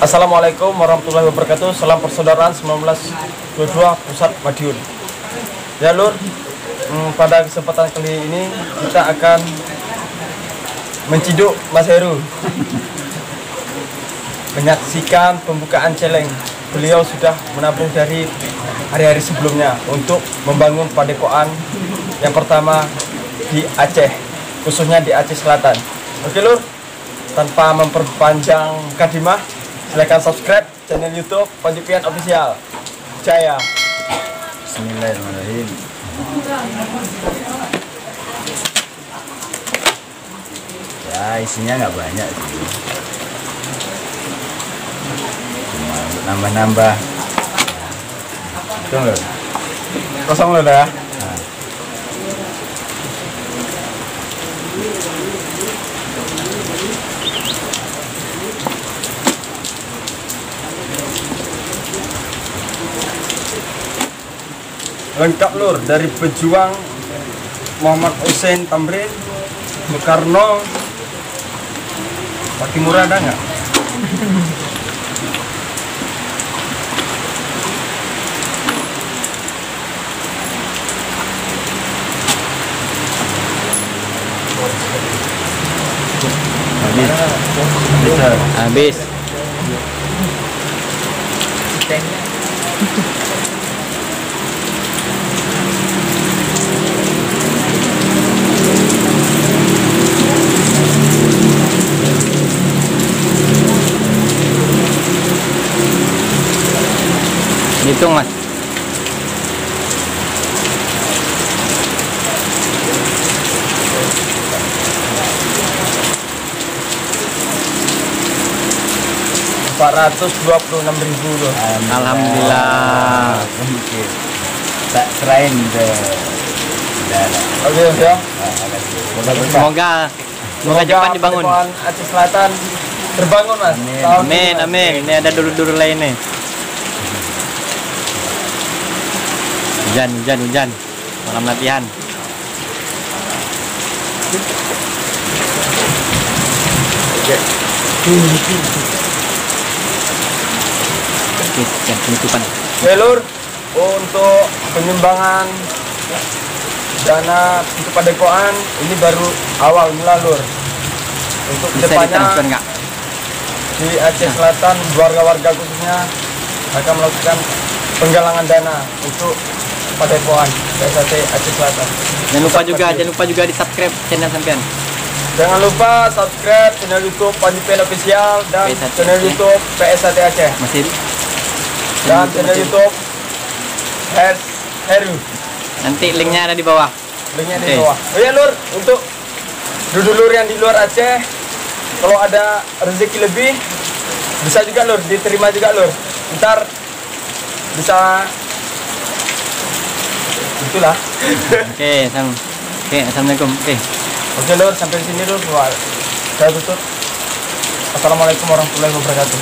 Assalamualaikum warahmatullahi wabarakatuh. Salam persaudaraan 1922 Pusat Madiun. Ya Lur, pada kesempatan kali ini kita akan menciduk Mas Heru, menyaksikan pembukaan celeng. Beliau sudah menabung dari hari-hari sebelumnya untuk membangun padepokan yang pertama di Aceh, khususnya di Aceh Selatan. Oke Lur, tanpa memperpanjang kadimah, silakan subscribe channel YouTube Panji Pian Official. Jaya. Bismillahirrahmanirrahim. Ya isinya nggak banyak sih, cuma nambah-nambah. Tuh Lur, kosong Lur ya. Lengkap Lur, dari pejuang Muhammad Hussein Tamrin, Soekarno, Pak Timur ada nggak? Habis. Hitung Mas. Rp426.000 loh. Alhamdulillah. Mungkin tak serain ke saudara. Oke ya. Semoga cepat dibangun. Padepokan Aceh Selatan terbangun Mas. Amin, amin. Ini ada dulu-dulu lain nih. Hujan. Malam latihan. Oke. Penutupan. Lur, untuk penyumbangan dana untuk padepokan ini baru awal mula Lur. Untuk kedepannya di Aceh Selatan, warga-warga khususnya akan melakukan penggalangan dana untuk padepokan PSAT Aceh Selatan. Jangan lupa juga di subscribe channel sampean. Jangan lupa subscribe channel YouTube Panji Pian Official dan PSAT channel Aceh. YouTube PSAT Aceh. Masih Dan channel YouTube Heru. nanti linknya ada di bawah. Linknya di bawah. Oh ya Lur, untuk dulur yang di luar Aceh, kalau ada rezeki lebih bisa juga Lur, diterima juga Lur. Ntar bisa itulah. Oke, assalamualaikum. Oke Lur, sampai di sini Lur. Saya tutup. Assalamualaikum warahmatullahi wabarakatuh.